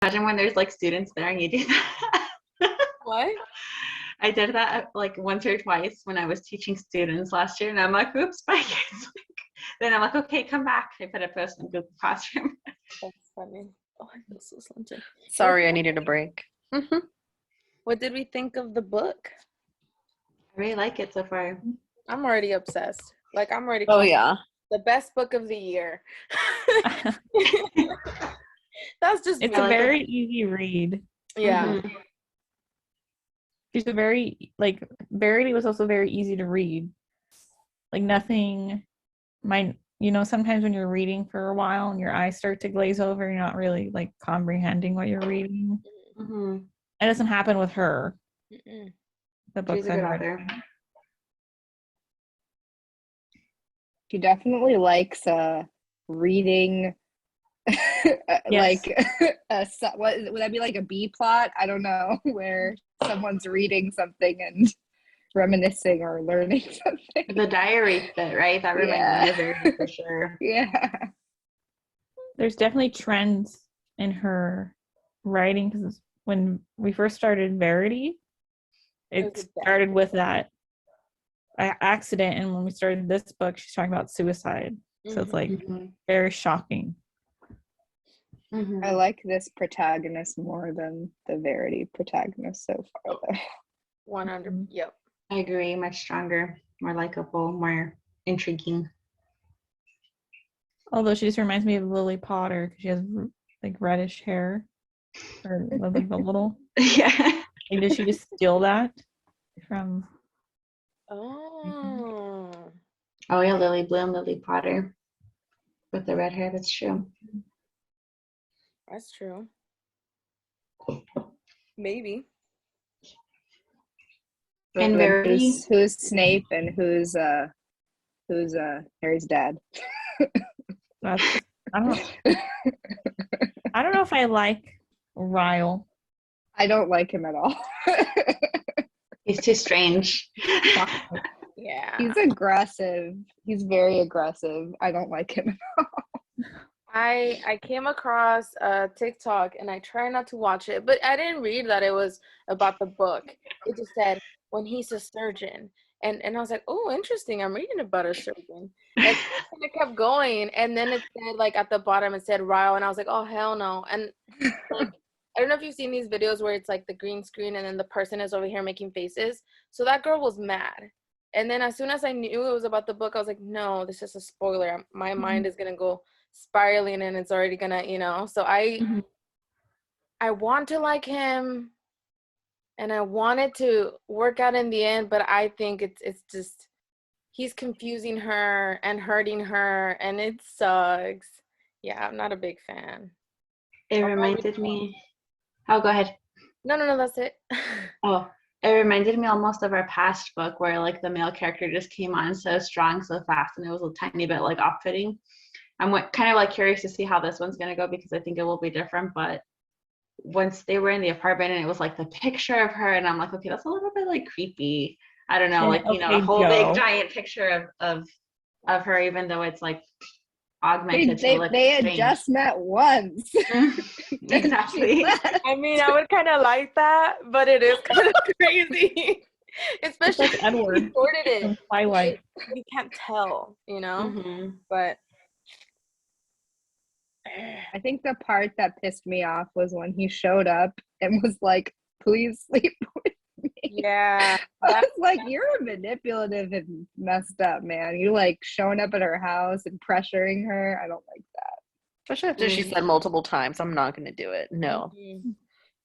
Imagine when there's like students there and you do that. What? I did that like once or twice when I was teaching students last year, and I'm like, oops, my kids. Then I'm like, okay, come back. I put a post in Google Classroom. That's funny. Oh, I feel so slanted. Sorry, I needed a break. What did we think of the book? I really like it so far. I'm already obsessed. Like, I'm already Oh calling it yeah. the best book of the year. That's just It's me. a very easy read. Yeah. Mhm. She's a very, like, Verity was also very easy to read. Like, nothing, sometimes when you're reading for a while and your eyes start to glaze over, you're not really, like, comprehending what you're reading. Mhm. It doesn't happen with her. Mm-mm. The books She's a good I've read. author. She definitely likes reading Yes. like what would that be, like a B plot? I don't know, where someone's reading something and reminiscing or learning something. The diary bit, right? That reminds me of Verity for sure. Yeah. There's definitely trends in her writing because when we first started Verity, It it was a death. started with that accident, and when we started this book, she's talking about suicide. So it's like Mhm. very shocking. Mhm. I like this protagonist more than the Verity protagonist so far, though. 100. Yep. I agree. Much stronger, more likable, more intriguing. Although she just reminds me of Lily Potter because she has like reddish hair, or like a little. Yeah. Like, did she just steal that from? Oh. Oh yeah, Lily Bloom, Lily Potter, with the red hair. That's true. That's true. Maybe. And Verity. Who's Snape and who's Harry's dad? That's I don't know if I like Ryle. I don't like him at all. He's too strange. Yeah. He's aggressive. He's very aggressive. I don't like him. I came across TikTok and I try not to watch it, but I didn't read that it was about the book. It just said when he's a surgeon. And I was like, oh, interesting. I'm reading about a surgeon. And it kept going. And then it said, like, at the bottom, it said Ryle. And I was like, oh, hell no. And, like, I don't know if you've seen these videos where it's, like, the green screen and then the person is over here making faces. So that girl was mad. And then as soon as I knew it was about the book, I was like, no, this is a spoiler. My mind is going to go spiraling and it's already going to, So I want to like him. And I wanted to work out in the end, but I think it's just he's confusing her and hurting her, and it sucks. Yeah, I'm not a big fan. It reminded me. Oh, go ahead. No, that's it. Oh, it reminded me almost of our past book where like the male character just came on so strong, so fast, and it was a tiny bit like off-putting. I'm kind of like curious to see how this one's gonna go because I think it will be different, but once they were in the apartment and it was like the picture of her and I'm like, okay, that's a little bit like creepy. I don't know, like, Okay, a whole Joe. big giant picture of her, even though it's like augmented to look They had strange. just met once. Exactly. I mean, I would kind of like that, but it is kind of crazy. Especially It's like Edward if he recorded it. from Twilight. You can't tell, Mhm. But I think the part that pissed me off was when he showed up and was like, please sleep with me. yeah. I was like, you're a manipulative and messed up, man. You like showing up at her house and pressuring her. I don't like that. Especially after she said multiple times, I'm not gonna do it. No. Mhm.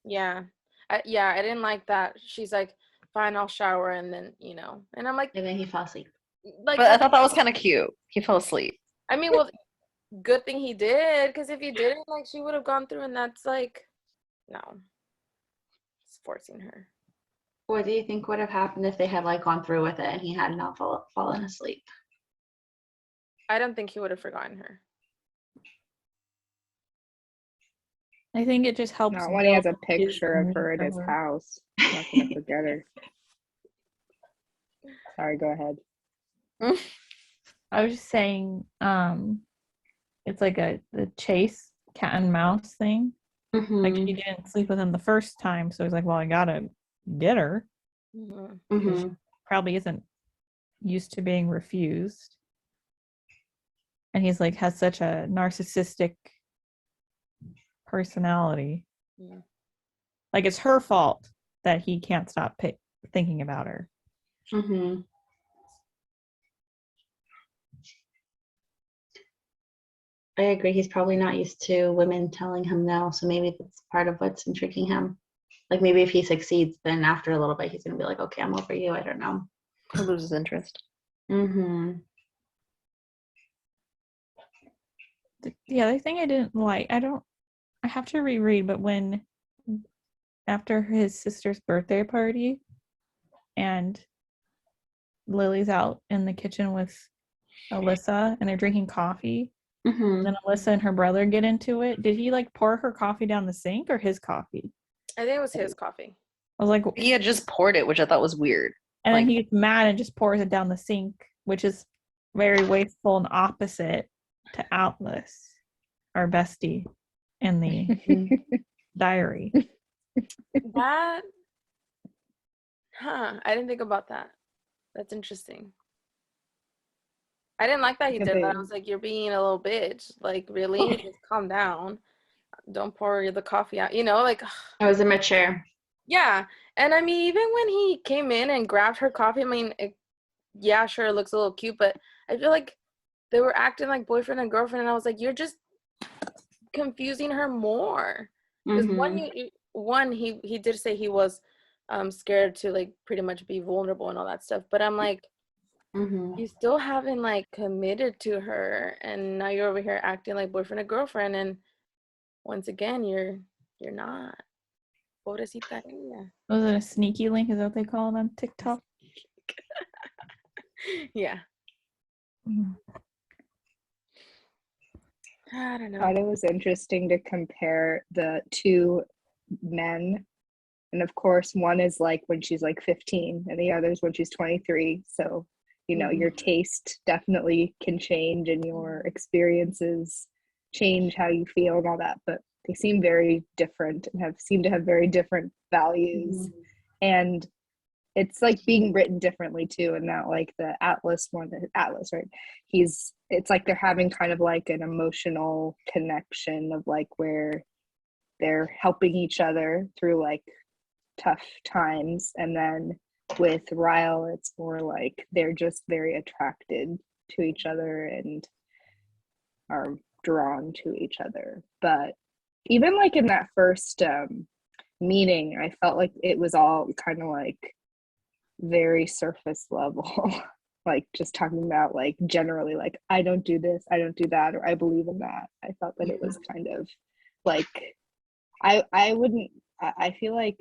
Yeah. I didn't like that. She's like, fine, I'll shower and then, and I'm like, And then he fell asleep. like, But I thought that was kind of cute. He fell asleep. I mean, well, good thing he did, because if he didn't, like, she would have gone through, and that's like, no, it's forcing her. What do you think would have happened if they had like gone through with it and he had not fallen asleep? I don't think he would have forgotten her. I think it just helps. Not when he has a build his picture of need her in for his her. house. I'm not gonna forget her. Sorry, go ahead. I was just saying, it's like the chase cat and mouse thing. Like, she Mhm. didn't sleep with him the first time, so he's like, well, I gotta get her. Mhm. Mhm. Probably isn't used to being refused. And he's like, has such a narcissistic personality. Yeah. Like, it's her fault that he can't stop thinking about her. Mhm. I agree. He's probably not used to women telling him no, so maybe that's part of what's intriguing him. Like maybe if he succeeds, then after a little bit, he's gonna be like, "Okay, I'm over you." I don't know. He loses interest. Mhm. The other thing I didn't like, I have to reread, but when after his sister's birthday party and Lily's out in the kitchen with Alyssa and they're drinking coffee, and Mhm. then Alyssa and her brother get into it. Did he like pour her coffee down the sink or his coffee? I think it was his coffee. I was like, He had just poured it, which I thought was weird. and then like- he gets mad and just pours it down the sink, which is very wasteful and opposite to Atlas, our bestie in the diary. That, I didn't think about that. That's interesting. I didn't like that he Could did that. be. I was like, you're being a little bitch. Like, really? Just calm down. Don't pour the coffee out. Like, I was immature. yeah. And I mean, even when he came in and grabbed her coffee, I mean, yeah, sure, it looks a little cute, but I feel like they were acting like boyfriend and girlfriend, and I was like, you're just confusing her more. Because Mhm. he did say he was scared to like pretty much be vulnerable and all that stuff, but I'm like, Mhm. you still haven't like committed to her, and now you're over here acting like boyfriend and girlfriend, and once again, you're not. Pobrecita ella. Was it a sneaky link? Is that what they call it on TikTok? Yeah, Mm. I don't know. Thought it was interesting to compare the two men. And of course, one is like when she's like 15 and the other is when she's 23. So, your taste definitely can change and your experiences change how you feel and all that. But they seem very different and seem to have very different values. And it's like being written differently too, and not like the Atlas one. Atlas, right? It's like they're having kind of like an emotional connection of like where they're helping each other through like tough times, and then with Ryle, it's more like they're just very attracted to each other and are drawn to each other. But even like in that first meeting, I felt like it was all kind of like very surface level. Like just talking about like generally like I don't do this, I don't do that, or I believe in that. I felt that it was kind of like I wouldn't I feel like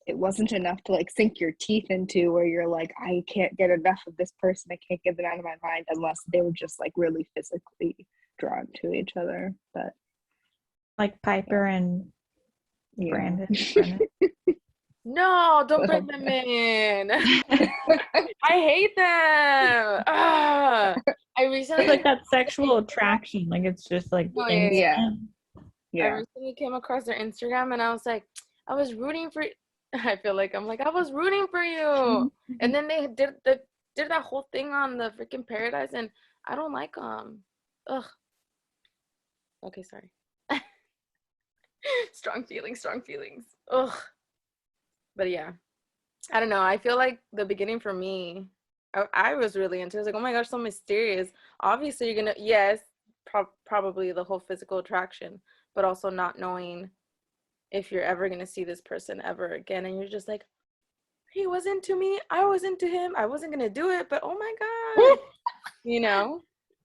it wasn't enough to like sink your teeth into where you're like, I can't get enough of this person, I can't get them out of my mind, unless they were just like really physically drawn to each other. But Like Piper and yeah. Brandon. Brennan. No, don't bring them in. I hate them. I It's recently, like that sexual attraction. Like, it's just like Oh, yeah, instant. Yeah. I recently came across their Instagram, and I was like, I was rooting for. I feel like I'm like I was rooting for you, and then they did that whole thing on the freaking Paradise, and I don't like them. Ugh. Okay, sorry. Strong feelings. Ugh. But yeah, I don't know. I feel like the beginning for me, I was really into it. I was like, oh my gosh, so mysterious. Obviously, you're gonna, yes, probably the whole physical attraction, but also not knowing if you're ever gonna see this person ever again. And you're just like, he was into me, I was into him. I wasn't gonna do it, but oh my God.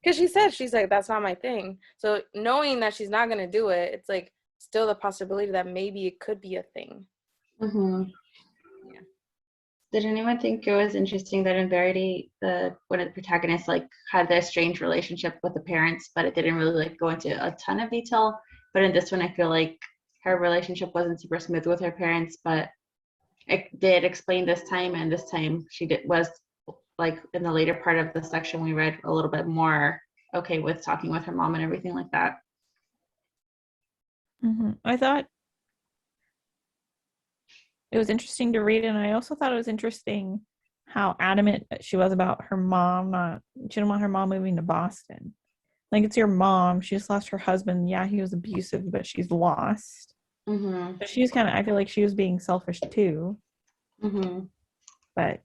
Because she's like, that's not my thing. So knowing that she's not gonna do it, it's like still the possibility that maybe it could be a thing. Mhm. Yeah. Did anyone think it was interesting that in Verity, one of the protagonists like had their strange relationship with the parents, but it didn't really like go into a ton of detail. But in this one, I feel like her relationship wasn't super smooth with her parents, but it did explain this time, and this time was like in the later part of the section we read a little bit more okay with talking with her mom and everything like that. I thought it was interesting to read, and I also thought it was interesting how adamant she was about her mom not. She didn't want her mom moving to Boston. Like, it's your mom. She just lost her husband. Yeah, he was abusive, but she's lost. Mm-hmm. But she's kind of. I feel like she was being selfish too. Mm-hmm. But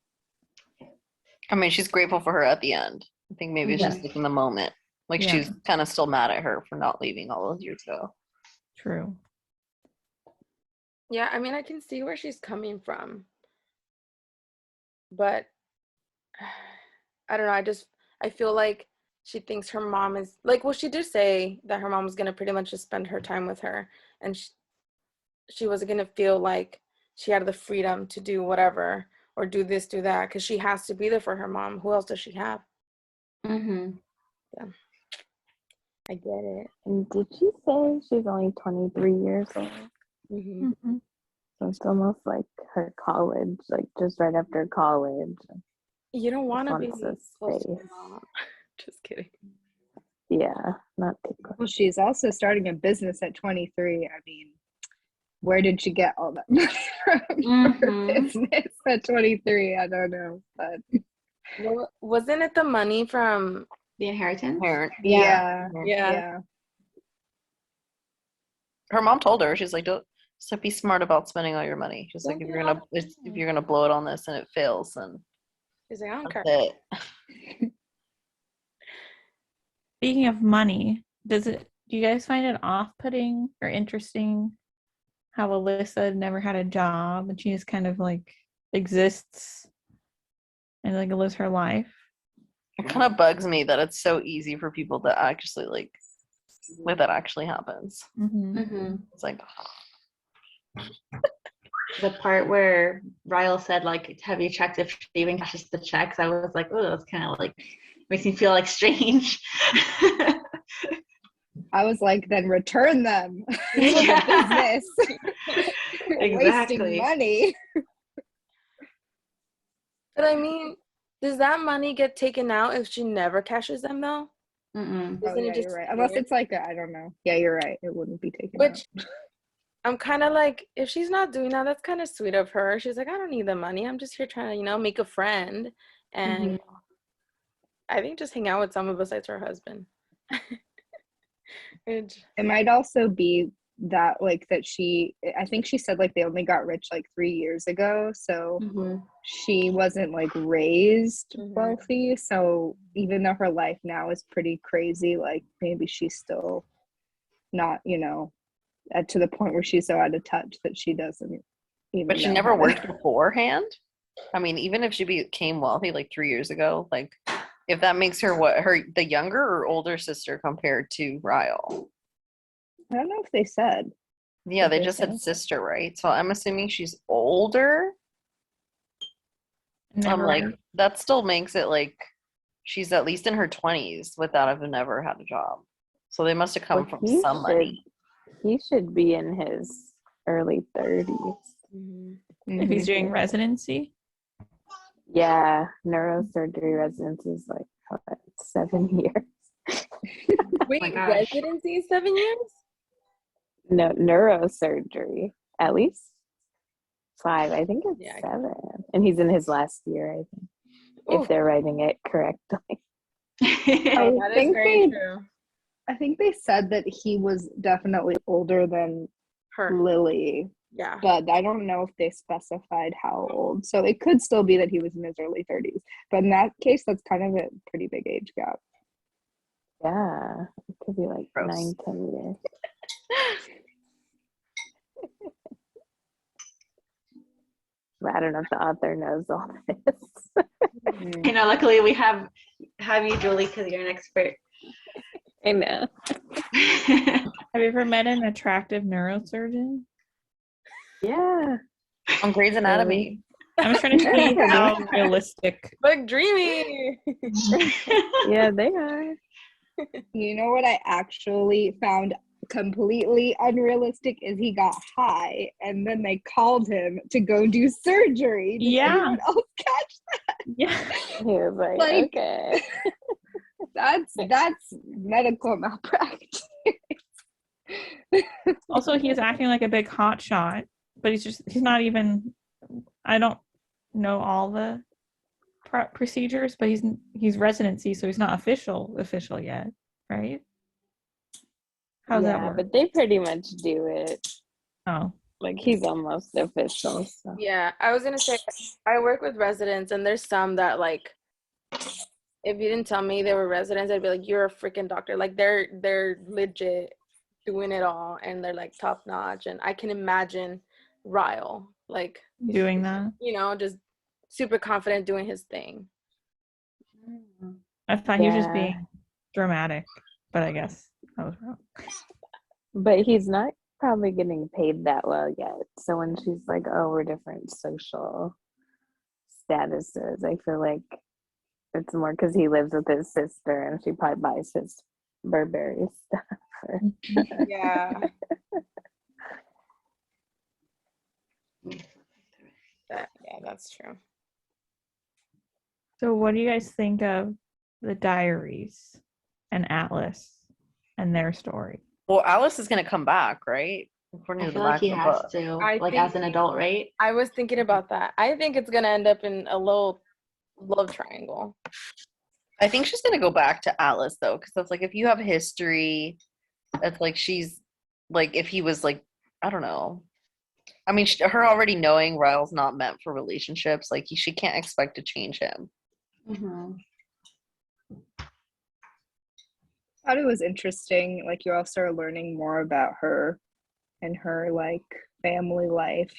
I mean, she's grateful for her at the end. I think maybe it's Yeah. just like in the moment. Like Yeah. she's kind of still mad at her for not leaving all those years ago. true. Yeah, I mean, I can see where she's coming from, but I don't know. I feel like she thinks her mom is like, well, she did say that her mom was gonna pretty much just spend her time with her, and she wasn't gonna feel like she had the freedom to do whatever or do this, do that, because she has to be there for her mom. Who else does she have? Mm-hmm. I get it. And did she say she's only 23 years old? Hmm. So it's almost like her college, like just right after college. You don't want to be Wants a close to space. your mom. Just kidding. Yeah, not too close. Well, she's also starting a business at 23. I mean, where did she get all that money from for Mhm. business at 23? I don't know, but Well, wasn't it the money from? The inheritance. Parent. yeah, Yeah. yeah. Her mom told her, she's like, don't so be smart about spending all your money. She's like, Don't if get you're gonna blow it on this and it fails, then She's like, I don't that's care. it. Speaking of money, do you guys find it off-putting or interesting how Alyssa never had a job and she just kind of like exists and like lives her life? It kind of bugs me that it's so easy for people to actually like that actually happens. Mm-hmm. Mm-hmm. It's like The part where Ryle said, like, have you checked if she even cashes the checks? I was like, oh, that's kind of like, makes me feel like strange. I was like, then return them. Yeah. Business. You're Exactly. wasting money. But I mean, does that money get taken out if she never cashes them though? Mm-mm. Oh, Isn't yeah, it just you're right. Unless weird? it's like I don't know. Yeah, you're right. It wouldn't be taken Which out. I'm kind of like, if she's not doing that, that's kind of sweet of her. She's like, I don't need the money. I'm just here trying to, make a friend. And I think just hang out with someone besides her husband. Which, It might also be that like that I think she said like they only got rich like 3 years ago, so Mm-hmm. she wasn't like raised Mhm. wealthy. So even though her life now is pretty crazy, like maybe she's still not, to the point where she's so out of touch that she doesn't even but she know never how to- worked beforehand. I mean, even if she became wealthy like 3 years ago, like if that makes her the younger or older sister compared to Ryle. I don't know if they said. Yeah, they Okay, just so- said sister, right? So I'm assuming she's older. I'm Never like, that still makes it like she's at least in her 20s without having never had a job. So they must have come Well, from he some money. He should be in his early 30s. mhm. if he's doing residency. Yeah, neurosurgery residency is like what, 7 years. Wait, my gosh. residency is 7 years? No, neurosurgery, at least 5. I think it's Yeah, I 7. And he's in his last year, I think, Ooh. if they're writing it correctly. I That is think very they true. I think they said that he was definitely older than Her. Lily, Yeah. but I don't know if they specified how old. So it could still be that he was in his early 30s. But in that case, that's kind of a pretty big age gap. Yeah, it could be like Gross. 9-10 years. But I don't know if the author knows all this. Luckily we have you, Julie, because you're an expert. I know. Have you ever met an attractive neurosurgeon? Yeah. On Grey's Anatomy. I was trying to see how realistic. Look, dreamy. Yeah, they are. You know what I actually found completely unrealistic is he got high and then they called him to go do surgery. Did Yeah. anyone else catch Yeah. He was like, Like- okay. that's medical malpractice. Also, he is acting like a big hot shot, but he's not even. I don't know all the procedures, but he's residency, so he's not official yet, right? How's that Yeah, work? but they pretty much do it. Oh, Like he's almost official. So. Yeah, I was gonna say I work with residents, and there's some that like if you didn't tell me they were residents, I'd be like, you're a freaking doctor. Like they're legit doing it all, and they're like top notch. And I can imagine Ryle like doing that. just super confident doing his thing. I thought he was just Yeah. being dramatic, but I guess I was wrong. But he's not probably getting paid that well yet. So when she's like, "Oh, we're different social statuses," I feel like it's more because he lives with his sister and she probably buys his Burberry stuff. Yeah. Yeah, that's true. So, what do you guys think of the diaries and Atlas and their story? Well, Alice is gonna come back, right? According I to the feel like back he of the has book. to, I like think as an adult, right? I was thinking about that. I think it's gonna end up in a little love triangle. I think she's gonna go back to Alice though, because that's like if you have history, that's like she's like if he was like I don't know. I mean, her already knowing Ryle's not meant for relationships, like she can't expect to change him. Mm-hmm. I thought it was interesting. Like you all started learning more about her and her like family life.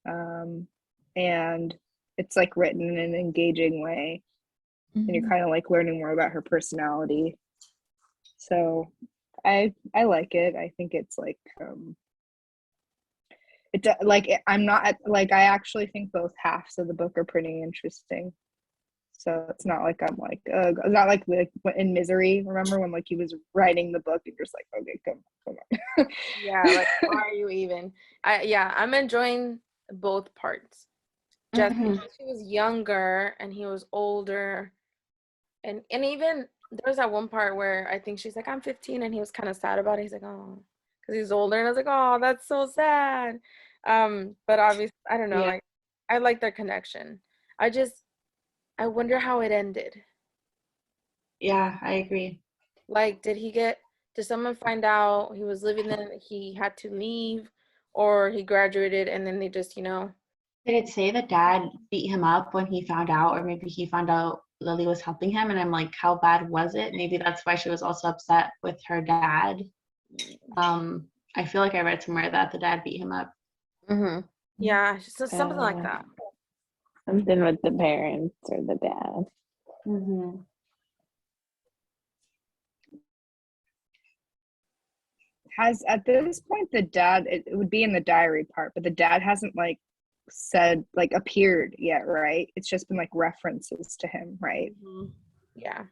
And it's like written in an engaging way. And you're kind of like learning more about her personality. So I like it. I think it's like I'm not like I actually think both halves of the book are pretty interesting. So it's not like I'm like it's not like in Misery. Remember when like he was writing the book and you're just like, okay, come on. Yeah, like why are you even? I'm enjoying both parts. Just because she was younger and he was older, and even there was that one part where I think she's like, I'm 15, and he was kind of sad about it. He's like, oh, because he's older, and I was like, oh, that's so sad. But obviously, I don't know. Yeah. Like, I like their connection. I wonder how it ended. Yeah, I agree. Like, did someone find out he was living there, he had to leave, or he graduated and then they just, Did it say the dad beat him up when he found out, or maybe he found out Lily was helping him? And I'm like, how bad was it? Maybe that's why she was also upset with her dad. I feel like I read somewhere that the dad beat him up. Mm-hmm. yeah, just something like that. Something with the parents or the dad. Mm-hmm. Has at this point the dad it would be in the diary part, but the dad hasn't like said like appeared yet, right? It's just been like references to him, right? Yeah.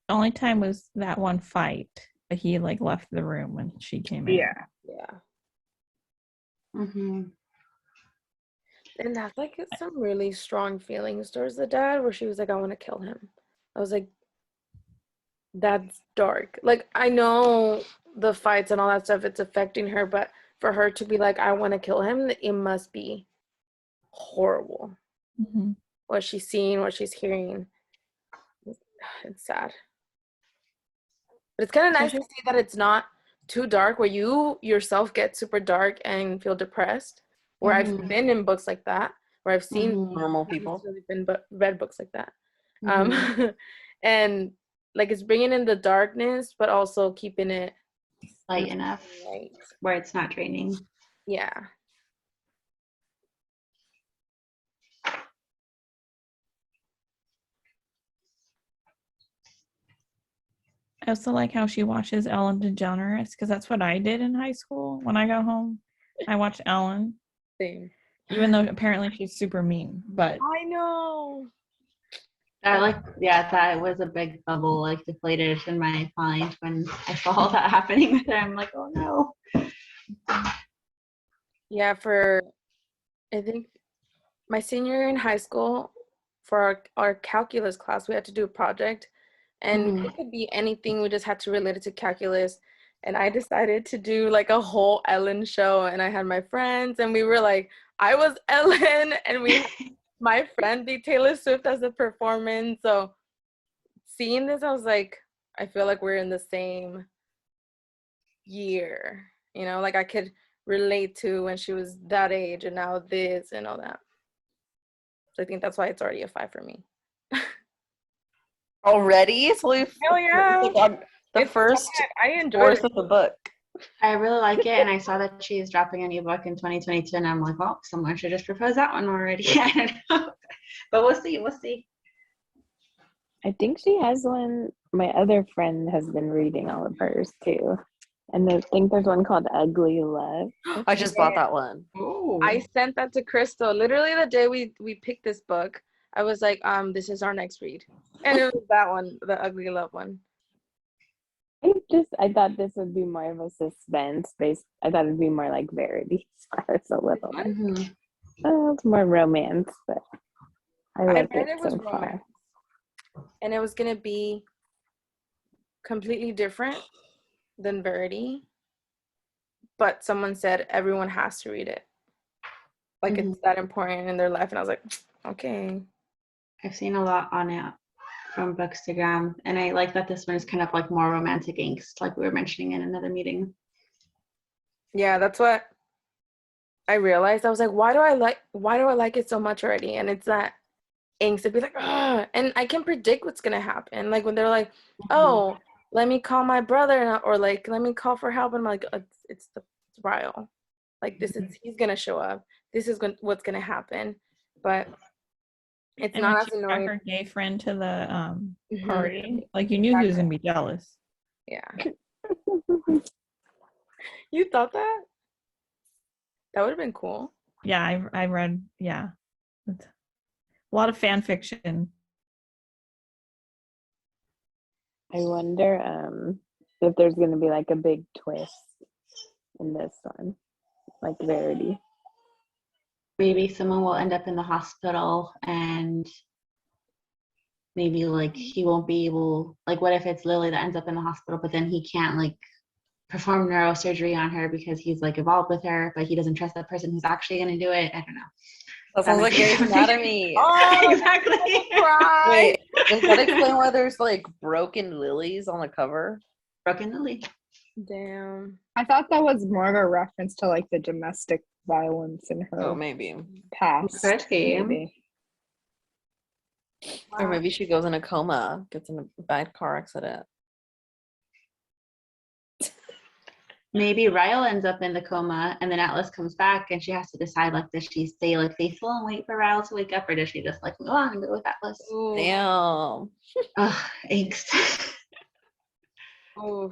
The only time was that one fight, but he like left the room when she came in. Yeah. Mm-hmm. And that's like some really strong feelings towards the dad where she was like, I want to kill him. I was like, that's dark. Like, I know the fights and all that stuff, it's affecting her, but for her to be like, I want to kill him, it must be horrible. Mm-hmm. What she's seeing, what she's hearing. It's sad. But it's kind of nice to see that it's not too dark where you yourself get super dark and feel depressed. Where I've been in books like that, where I've seen Normal people. read books like that. And like it's bringing in the darkness, but also keeping it Light enough light. where it's not draining. Yeah. I also like how she watches Ellen DeGeneres because that's what I did in high school. When I got home, I watched Ellen, Same. even though apparently she's super mean. But I know. That was a big bubble, like deflated in my mind when I saw all that happening with her. I'm like, oh no. Yeah, I think my senior year in high school, for our calculus class, we had to do a project, and Mhm. it could be anything. We just had to relate it to calculus. And I decided to do like a whole Ellen show, and I had my friends, and we were like, I was Ellen, and we had my friend be Taylor Swift as a performance. So seeing this, I was like, I feel like we're in the same year, you know, like I could relate to when she was that age and now this and all that. So I think that's why it's already a 5 for me. Already? So we've Hell yeah. it's like on the It's first fun. I enjoyed fourth it. of the book. I really like it, and I saw that she's dropping a new book in 2022, and I'm like, well, someone should just propose that one already. I don't know, but we'll see. We'll see. I think she has one. My other friend has been reading all of hers too. And I think there's one called Ugly Love. I just bought that one. Oh, I sent that to Crystal literally the day we picked this book. I was like, this is our next read. And it was that one, the Ugly Love one. I thought this would be more of a suspense based. I thought it'd be more like Verity. It's a little bit. Mhm. It's more romance, but I like bet it it was so romance. far. And it was gonna be completely different than Verity. But someone said everyone has to read it. Like it's that important in their life. And I was like, okay. I've seen a lot on it from Bookstagram, and I like that this one is kind of like more romantic angst, like we were mentioning in another meeting. Yeah, that's what I realized. I was like, why do I like it so much already? And it's that angst to be like, ah, and I can predict what's gonna happen. Like when they're like, oh, let me call my brother, or like let me call for help. And I'm like, it's Ryle. Like this is he's gonna show up. This is what's gonna happen. But it's And not when as she brought annoying. her gay friend to the Mhm. party, like you knew he was gonna be jealous. Yeah. You thought that? That would have been cool. Yeah, I read. Yeah, it's a lot of fan fiction. I wonder if there's gonna be like a big twist in this one, like Verity. Maybe someone will end up in the hospital, and maybe like he won't be able, like what if it's Lily that ends up in the hospital, but then he can't like perform neurosurgery on her because he's like involved with her, but he doesn't trust the person who's actually going to do it. I don't know. That sounds like Grey's Anatomy. Exactly. Wait, does that explain why there's like broken lilies on the cover? Broken Lily. Damn. I thought that was more of a reference to like the domestic violence in her Oh, maybe. past. Could be. Maybe. Or maybe she goes in a coma, gets in a bad car accident. Maybe Ryle ends up in the coma, and then Atlas comes back, and she has to decide like, does she stay like faithful and wait for Ryle to wake up, or does she just like move on and go with Atlas? Ooh. Damn. Ugh, angst. Oof.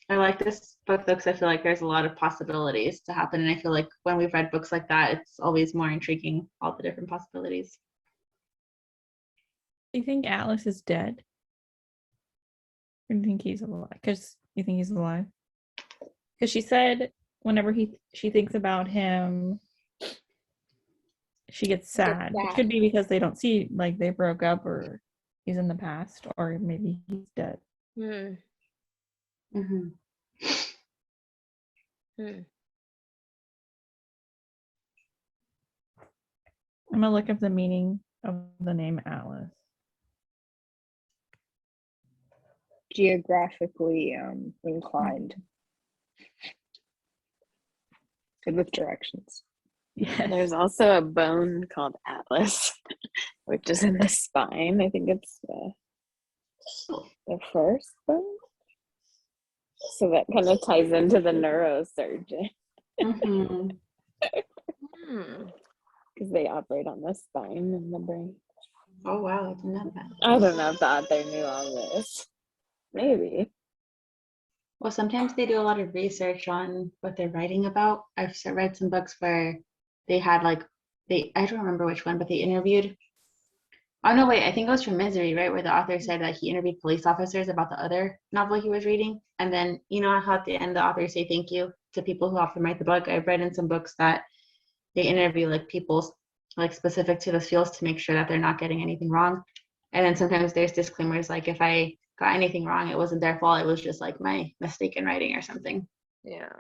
I like this book though because I feel like there's a lot of possibilities to happen, and I feel like when we've read books like that, it's always more intriguing, all the different possibilities. Do you think Atlas is dead? Or do you think he's alive? Because you think he's alive? Because she said whenever she thinks about him, she gets sad. It sad. could be because they don't see, like they broke up, or he's in the past, or maybe he's dead. Hmm. Mm-hmm. Hmm. I'm gonna look up the meaning of the name Atlas. Geographically inclined. Good with directions. Yeah. There's also a bone called Atlas, which is in the spine. I think it's the first bone. So that kind of ties into the neurosurgeon Mm-hmm. Hmm. because they operate on the spine and the brain. Oh wow, I didn't know that. I don't know if the author knew all this. Maybe. Well, sometimes they do a lot of research on what they're writing about. I've read some books where they had like I don't remember which one, but they interviewed. Oh no, wait, I think it was from Misery, right? Where the author said that he interviewed police officers about the other novel he was reading. And then you know how at the end the authors say thank you to people who helped them write the book. I've read in some books that they interview like people like specific to the fields to make sure that they're not getting anything wrong. And then sometimes there's disclaimers like if I got anything wrong, it wasn't their fault. It was just like my mistake in writing or something. Yeah.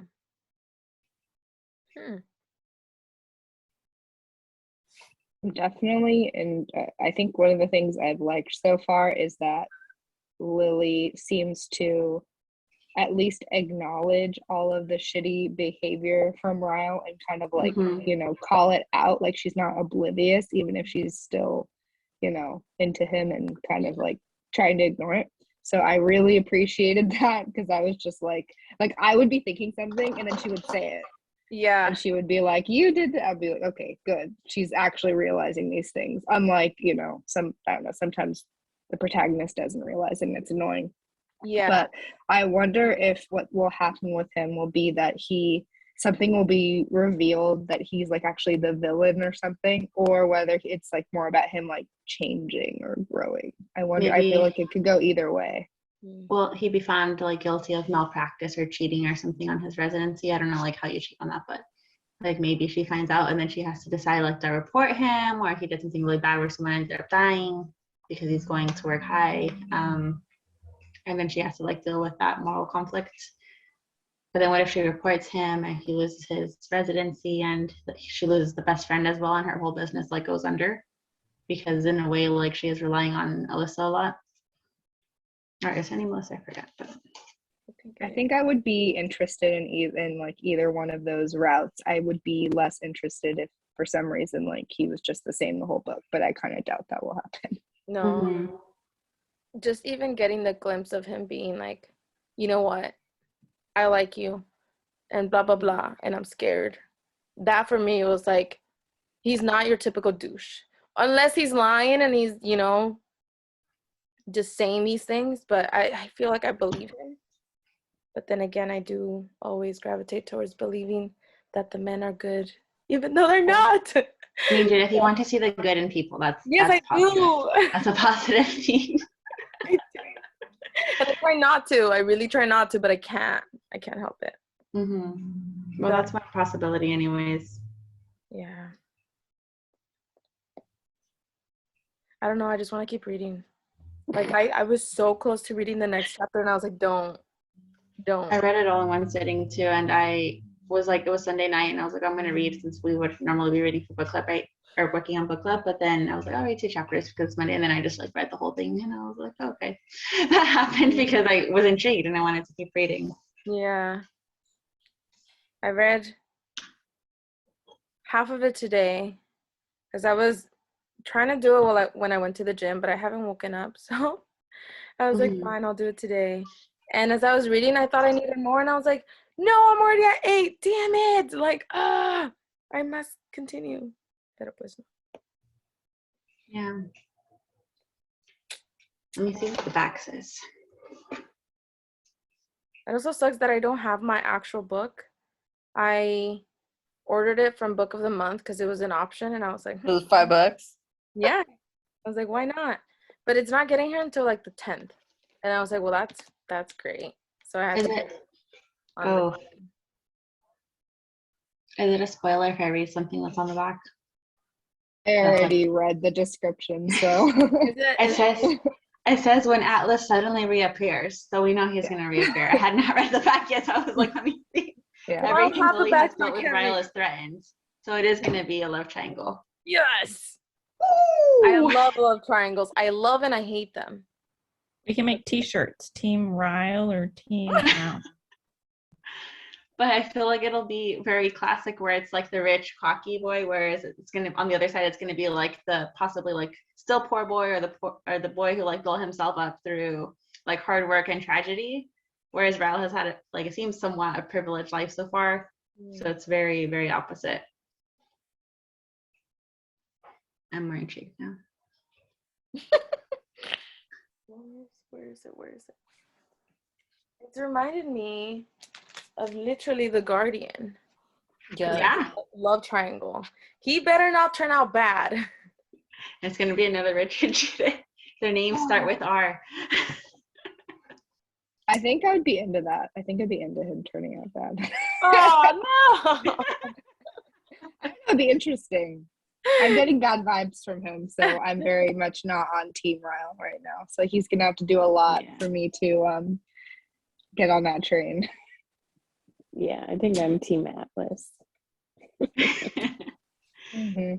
Hmm. Definitely, and I think one of the things I've liked so far is that Lily seems to at least acknowledge all of the shitty behavior from Ryle and kind of like, Mhm. you know, call it out. Like she's not oblivious, even if she's still, you know, into him and kind of like trying to ignore it. So I really appreciated that because I was just like I would be thinking something and then she would say it Yeah. and she would be like, "You did that." I'd be like, "Okay, good." She's actually realizing these things. Unlike, you know, I don't know, sometimes the protagonist doesn't realize it and it's annoying. Yeah. But I wonder if what will happen with him will be that something will be revealed that he's like actually the villain or something, or whether it's like more about him like changing or growing. I wonder. I feel Maybe, like it could go either way. well, he'd be found like guilty of malpractice or cheating or something on his residency. I don't know like how you cheat on that, but like maybe she finds out and then she has to decide like to report him, or if he did something really bad where someone ended up dying because he's going to work high. And then she has to like deal with that moral conflict. But then what if she reports him and he loses his residency and she loses the best friend as well and her whole business like goes under? Because in a way, like she is relying on Alyssa a lot. Or is her name Melissa? I forgot. But I think I would be interested in like either one of those routes. I would be less interested if for some reason like he was just the same the whole book, but I kind of doubt that will happen. No. Mhm. Just even getting the glimpse of him being like, you know what? I like you and blah blah blah and I'm scared. That for me was like, he's not your typical douche. Unless he's lying and he's, you know, just saying these things, but I feel like I believe him. But then again, I do always gravitate towards believing that the men are good, even though they're not. I mean, Jen, if you want to see the good in people, Yes, that's I positive. do. That's a positive thing. And I try not to. I really try not to, but I can't. I can't help it. Mm-hmm. Well, that's my possibility, anyways. Yeah. I don't know. I just want to keep reading. Like I was so close to reading the next chapter, and I was like, don't. I read it all in one sitting too, and I was like, it was Sunday night, and I was like, I'm gonna read since we would normally be reading for book club, right? Or working on book club, but then I was like, I'll read 2 chapters because it's Monday, and then I just like read the whole thing, and I was like, oh, okay, that happened because I was intrigued and I wanted to keep reading. Yeah. I read half of it today because I was trying to do it when I went to the gym, but I haven't woken up, so I was like, Mhm. fine, I'll do it today. And as I was reading, I thought I needed more, and I was like, no, I'm already at 8. Damn it! Like, I must continue. Pero pues no. Yeah. Let me see what the back says. It also sucks that I don't have my actual book. I ordered it from Book of the Month because it was an option, and I was like, It was $5. yeah. I was like, why not? But it's not getting here until like the 10th. And I was like, well, that's great. So I had Is to it? on Oh, is it a spoiler if I read something that's on the back? I already read the description, so It says when Atlas suddenly reappears, so we know he's gonna reappear. I had not read the back yet, so I was like, let me see. yeah. Well, I don't Everything have the Lily back, has so I built with can't Ryle read. is threatened, so it is gonna be a love triangle. Yes. I love triangles. I love and I hate them. We can make T-shirts, Team Ryle or Team Al. But I feel like it'll be very classic where it's like the rich cocky boy, whereas it's gonna on the other side it's gonna be like the possibly like still poor boy or the boy who like built himself up through like hard work and tragedy. Whereas Ryle has had like it seems somewhat a privileged life so far. So it's very, very opposite. I'm wearing shades now. Where is it? It's reminded me of literally The Guardian. Yeah. Love triangle. He better not turn out bad. It's gonna be another Richard Judith. Their names start with R. I think I would be into that. I think I'd be into him turning out bad. Oh no. That'd be interesting. I'm getting bad vibes from him, so I'm very much not on Team Ryle right now. So he's gonna have to do a lot Yeah. for me to get on that train. Yeah, I think I'm Team Atlas Mm-hmm.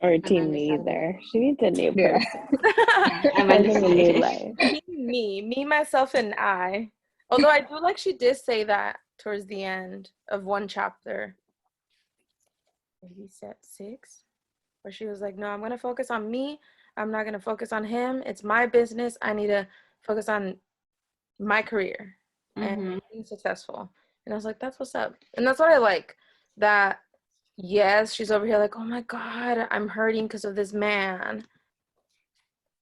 or I'm Team undecided. Neither. She needs a new Yeah. person. I'm I think a new undecided. life. Me, myself, and I. Although I do like she did say that towards the end of one chapter. Maybe set 6, where she was like, "No, I'm gonna focus on me. I'm not gonna focus on him. It's my business. I need to focus on my career and Mhm. being successful." And I was like, "That's what's up," and that's what I like. That yes, she's over here like, "Oh my God, I'm hurting because of this man,"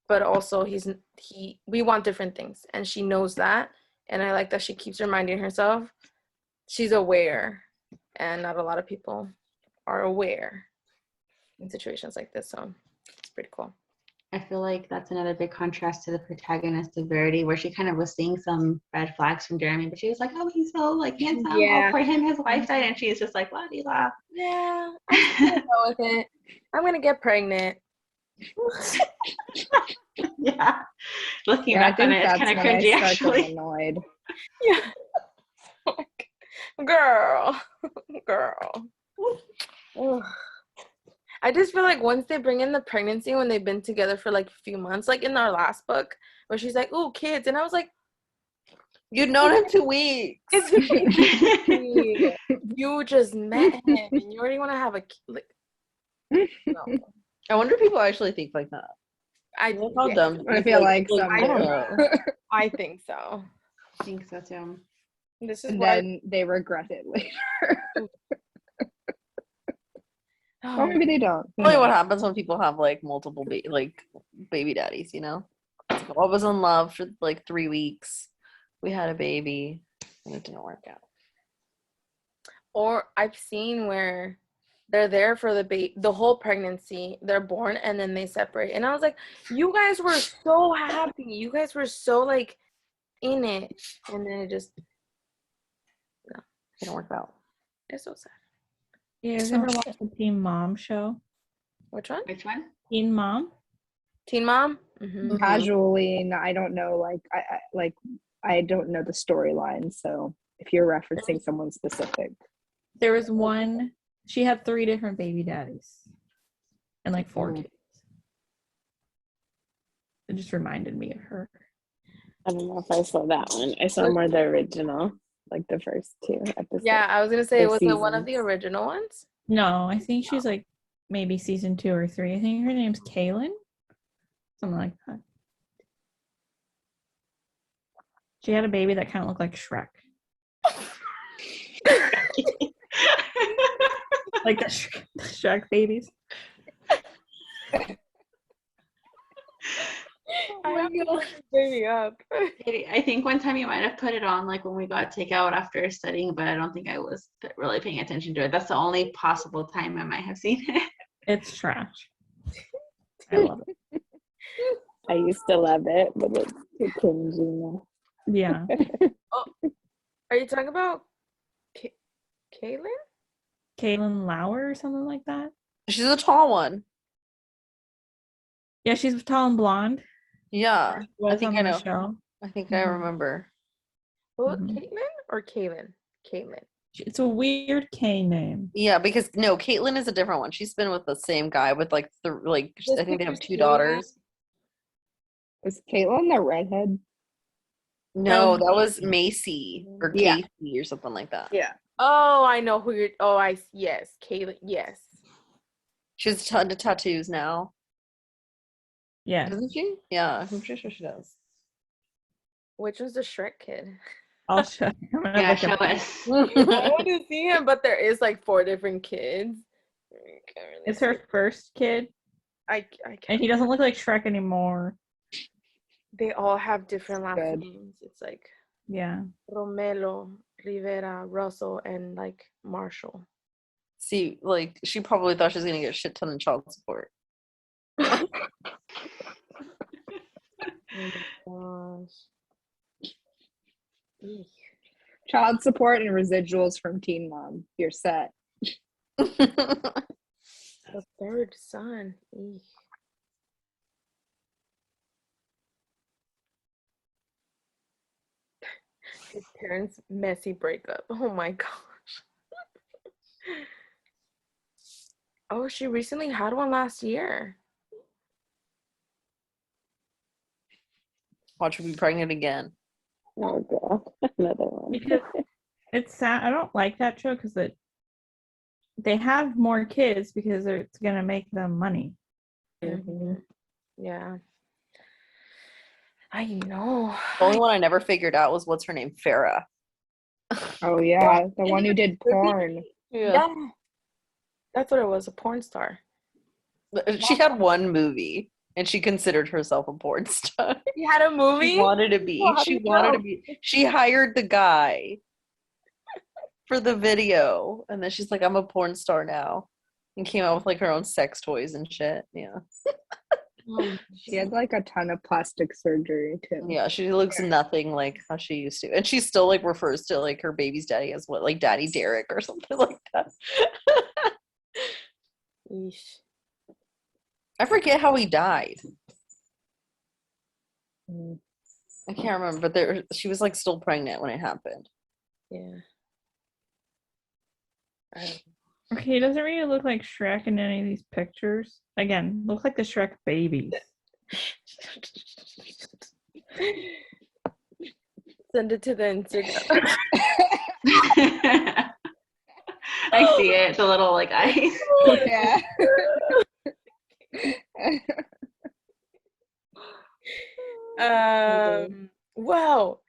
but also we want different things, and she knows that, and I like that she keeps reminding herself she's aware, and not a lot of people are aware in situations like this, so it's pretty cool. I feel like that's another big contrast to the protagonist of Verity, where she kind of was seeing some red flags from Jeremy, but she was like, "Oh, he's so like handsome. Yeah. I'll court him. His wife died," and she's just like, "La di la." Yeah, I'm just gonna go with it. I'm gonna get pregnant. Yeah. Looking Yeah, I back on think it, it's that's kind of when I cringy, start actually. getting annoyed. Yeah. Girl. Ugh. I just feel like once they bring in the pregnancy when they've been together for like a few months, like in our last book, where she's like, "Ooh, kids," and I was like, You'd known him 2 weeks. "You just met him, and you already want to have a kid." Like, no. I wonder if people actually think like that. Look how Yeah, dumb. I feel like some I do. don't know. I think so. I think so too. This is and why. then they regret it later. Oh, Or maybe they don't. Who Really, what knows? happens when people have like multiple baby daddies? You know, I was in love for like 3 weeks. We had a baby, and it didn't work out. or I've seen where they're there for the whole pregnancy, they're born, and then they separate. And I was like, you guys were so happy. You guys were so like in it. And then it just Didn't work out. it's so sad. You guys ever watch the Teen Mom show? Which one? Which one? Teen Mom? Teen Mom? Mm-hmm. Mhm. Casually, and I don't know. I don't know the storyline. So if you're referencing someone specific, There was one, she had 3 different baby daddies and like 4 kids. It just reminded me of her. I don't know if I saw that one. I saw more the original, like the first 2 episodes. Yeah, I was gonna say, The was it one of the seasons. original ones? No, I think she's like maybe season 2 or 3. I think her name's Kaylin. Something like that. She had a baby that kind of looked like Shrek. Like the Shrek babies. I'm gonna look this baby up. I think one time you might have put it on like when we got takeout after studying, but I don't think I was really paying attention to it. That's the only possible time I might have seen it. It's trash. I love it. I used to love it, but it's too cringy now. Yeah. Are you talking about Kaylin? Kaylin Lauer or something like that. She's a tall one. Yeah, she's tall and blonde. Yeah, Was I think on I the know. show. I think I Mhm. remember. Well, Mhm. Caitlin or Kaylin? Kaylin. It's a weird K name. Yeah, because no, Caitlin is a different one. She's been with the same guy with like I think they have 2 Julia? daughters. is Caitlin the redhead? No, Um, that was Macy or Yeah. Casey or something like that. Yeah. Oh, I know who you're. Oh, yes, Kaylin. Yes. She has a ton of tattoos now, Yeah. doesn't she? Yeah, I'm pretty sure she does. Which one's the Shrek kid? I'll show you. I'm gonna Yeah, look show up- us. I want to see him, but there is like 4 different kids. I can't really It's see. her first kid, I and can't. he doesn't look like Shrek anymore. They all have different last Good. names. It's like Yeah. Romelo, Rivera, Russell, and like Marshall. See, like she probably thought she was gonna get a shit ton of child support. Oh my gosh. Eek. Child support and residuals from Teen Mom. You're set. The third son. Eek. His parents' messy breakup. Oh my gosh. Oh, she recently had one last year. Watch her be pregnant again. Oh god, another one. Because it's sad. I don't like that show because they have more kids because it's gonna make them money. Mhm. Yeah. I know. The only one I never figured out was what's her name, Farah. Oh yeah, the Isn't one who it did creepy? porn. Yeah. That's what it was, a porn star. She had one movie, and she considered herself a porn star. She had a She movie? wanted to be. Well, how do She you wanted to know? be. She hired the guy for the video, and then she's like, "I'm a porn star now," and came out with like her own sex toys and shit. Yeah, She had like a ton of plastic surgery too. yeah. She looks nothing like how she used to, and she still like refers to like her baby's daddy as what, like Daddy Derek or something like that. Yeesh. I forget how he died. Mm, I can't remember, but she was like still pregnant when it happened. yeah. I don't Okay, he doesn't really look like Shrek in any of these pictures. Again, look like the Shrek babies. Send it to the Instagram. I see it. The little like eyes. Yeah. Wow.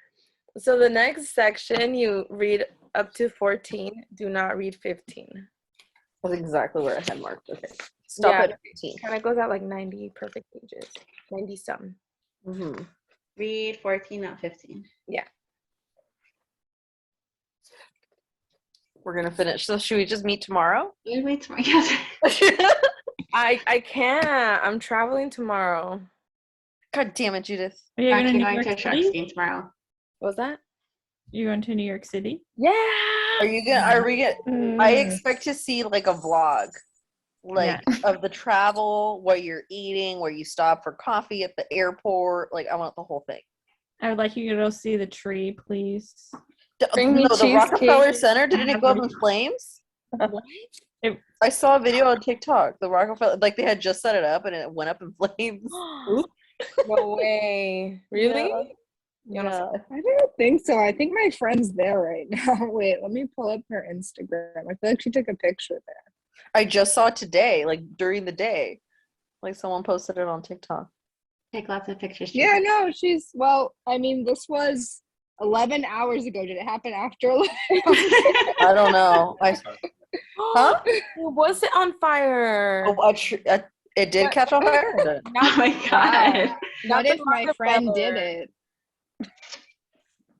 So the next section you read up to 14. Do not read 15. That's exactly where I had marked. Okay, stop Yeah. at 15. Kind of goes at like 90 perfect pages. 90 some. Mm-hmm. Read 14, not 15. We're gonna finish. So should we just meet tomorrow? Wait tomorrow. Yes. I can't. I'm traveling tomorrow. God damn it, Judith. Are you Actually going to going New to York a Sharks City? game tomorrow. What was that? You going to New York City? Yeah. Are we gonna I expect to see like a vlog, like of the travel, what you're eating, where you stop for coffee at the airport. Like I want the whole thing. I would like you to go see the tree, please. Bring me No, the Rockefeller cheesecake. Center, didn't it go up in flames? What? I saw a video on TikTok. The Rockefeller, like they had just set it up and it went up in flames. No way. Really? Yeah. I don't think so. I think my friend's there right now. Wait, let me pull up her Instagram. I feel like she took a picture there. I just saw it today, like during the day. Like someone posted it on TikTok. Take lots of pictures. Yeah, no, I mean, this was 11 hours ago. Did it happen after 11? I don't know. Huh? Was it on fire? It did catch on fire. Or did it? Oh my god. What the if my friend did Rockefeller. it?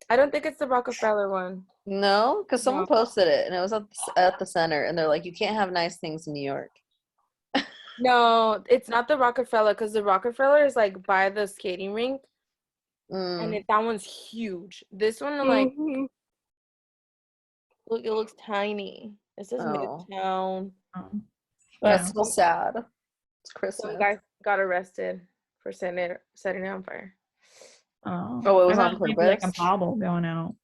I don't think it's the Rockefeller one. No, because someone No. posted it and it was at the center, and they're like, "You can't have nice things in New York." No, it's not the Rockefeller because the Rockefeller is like by the skating rink, and Mm, that one's huge. This one, like, Mhm. look, it looks tiny. It says Oh. Midtown. that's Yeah. still sad. It's Some Christmas. guy got arrested for setting it on fire. Oh, Oh, it was I on thought maybe like a purpose? bobble going out.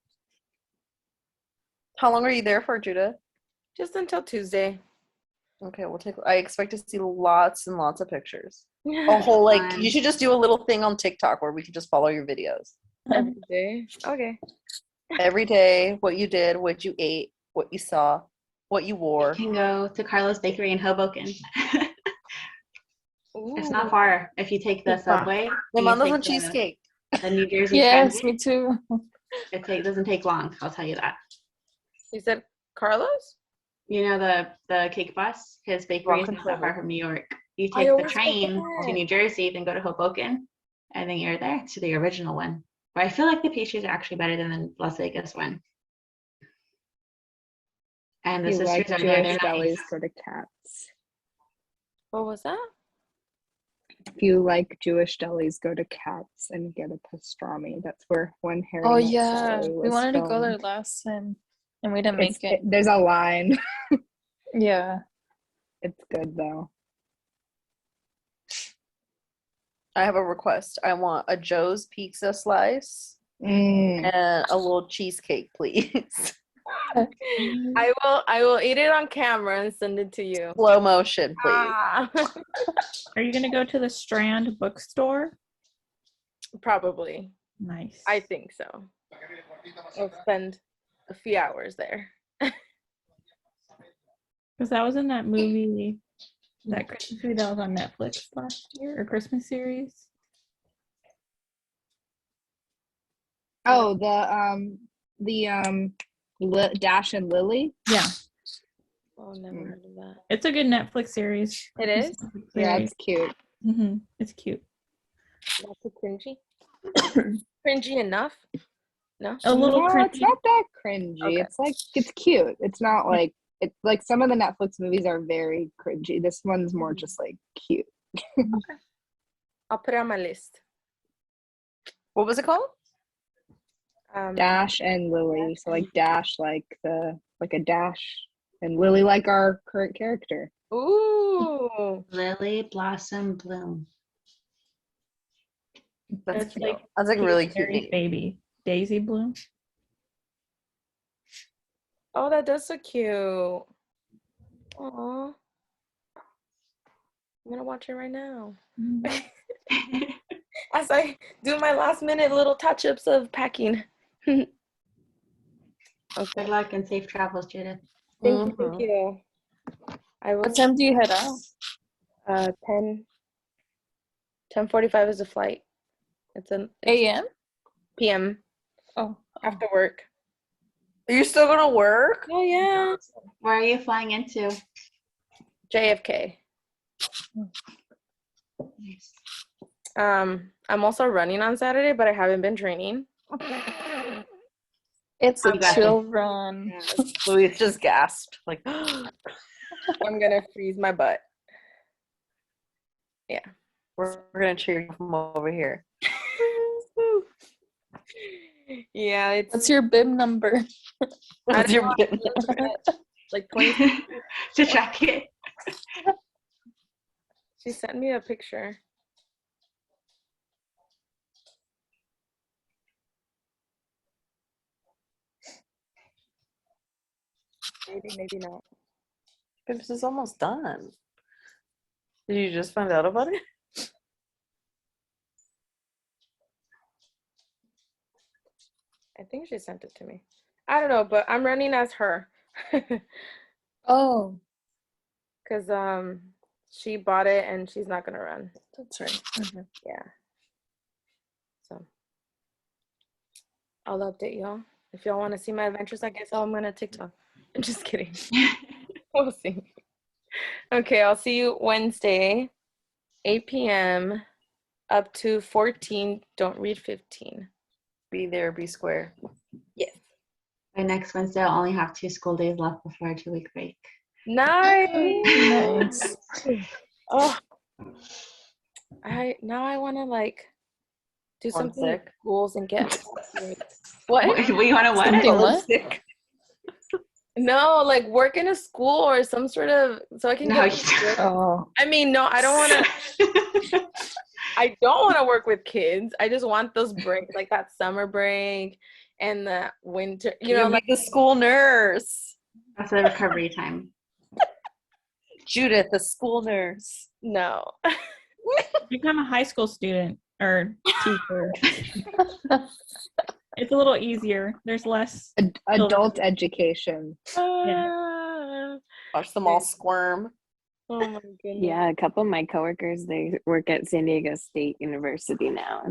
How long are you there for, Judah? Just until Tuesday. Okay, I expect to see lots and lots of pictures. A whole like Fun. you should just do a little thing on TikTok where we can just follow your videos Every day. Okay. every day. What you did, what you ate, what you saw, what you You wore. can go to Carlos Bakery in Hoboken. It's not Ooh. far if you take the It's far. subway. My you mom take doesn't cheesecake. The New Jersey Yes, Transit. me too. It doesn't take long. I'll tell you that. You said Carlos? You know the cake bus. His bakery is not that far from New York. You I take the always train forget. to New Jersey, then go to Hoboken, and then you're there to the original one. But I feel like the pastries are actually better than the Las Vegas one. And the You like sisters are there. Jewish They're nice. delis, go to Cats. What was that? If you like Jewish delis, go to Cats and get a pastrami. That's where When Harry Oh Met yeah, Sally we was wanted to go there filmed. last time, and we didn't make it. There's a line. Yeah, It's good though. I have a request. I want a Joe's pizza slice Mm. and a little cheesecake, please. I will eat it on camera and send it to you. Slow motion, please. Ah. Are you gonna go to the Strand bookstore? Probably. Nice. I think so. I'll spend a few hours there. Because I was in that movie, that Christmas movie that was on Netflix last year, or Christmas series. Oh, Dash and Lily. Yeah, Oh, never heard of that. it's a good Netflix series. It is? Yeah, it's cute. It's cute. Not too cringy. Cringy enough? No. A little No, cringy. it's not that cringy. Okay. It's like it's cute. It's not like it's like some of the Netflix movies are very cringy. This one's more just like cute. I'll put it on my list. What was it called? Dash and Lily. So like Dash like a dash and Lily like our current character. Ooh. Lily Blossom Bloom. That's It's cute. like That's like a really cute Mary's name. baby, Daisy Bloom. Oh, that does look cute. Aw. I'm gonna watch it right now. As I do my last minute little touch-ups of packing. Good luck and safe travels, Judith. Thank you, thank you. I will What time do you head out? 10:45 is a flight. It's an A.M. PM Oh, after work. Are you still gonna work? Oh yeah. Where are you flying into? JFK. Nice. I'm also running on Saturday, but I haven't been training. it's a You got chill run. Louise just gasped. Like, I'm gonna freeze my butt. Yeah. we're gonna cheer you from over here. Yeah, it's What's your bib number? What's your bid? like 20. To track it. She sent me a picture. Maybe not. This is almost done. Did you just find out about it? I think she sent it to me. I don't know, but I'm running as her. Oh, Cause she bought it and she's not gonna run. that's right. Yeah. So I'll update y'all. If y'all want to see my adventures, I guess I'm gonna TikTok. I'm just kidding. We'll see. Okay, I'll see you Wednesday, 8 p.m. up to 14. Don't read 15. Be there, be square. Yes. By next Wednesday, I'll only have 2 school days left before a 2-week break. Nice. Nice. Oh, I want to like do something with Homesick. schools and get what? What you want to what? Something what? Sick. No, like work in a school or some sort of so I can No, get. Oh, I mean, no, I don't want to. I don't want to work with kids. I just want those breaks, like that summer break and the winter. You know, You'll like be the school nurse. That's the recovery time. Judith, the school nurse. no. Become a high school student or teacher. It's a little easier. There's less. Adult education. Ah, Watch them all squirm. oh my goodness. yeah. A couple of my coworkers, they work at San Diego State University now,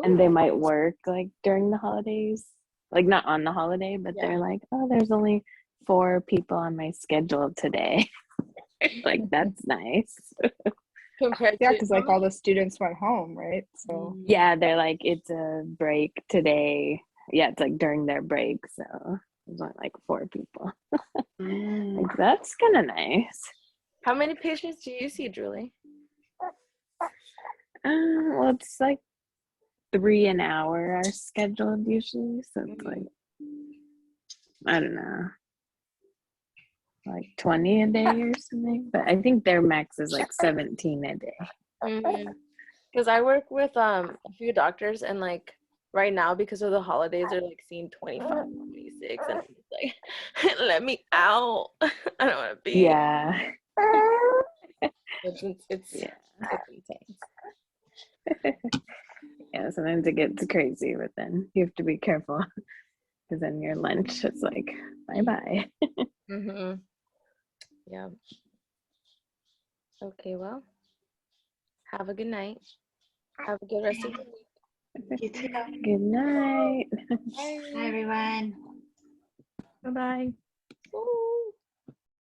and they might work like during the holidays, like not on the holiday, but Yeah. they're like, oh, there's only 4 people on my schedule today. Like that's nice. Compared Yeah, to because like all the students went home, right? So Yeah, they're like, it's a break today. Yeah, it's like during their break, so there's only like 4 people. Like that's kind of nice. how many patients do you see, Julie? Well, it's like 3 an hour are scheduled usually, so it's like I don't know. like 20 a day or something. But I think their max is like 17 a day. Because I work with a few doctors, and like right now because of the holidays they're like seeing 25, 26, and I'm just like, let me out. I don't want to be. Yeah. It's Yeah. intense. Yeah, sometimes it gets crazy, but then you have to be careful because then your lunch is like, bye-bye. Mm-hmm. Yeah. Okay, well, have a good night. Have a good rest of the week. You too. Good night. Bye, everyone. Bye bye. Ooh.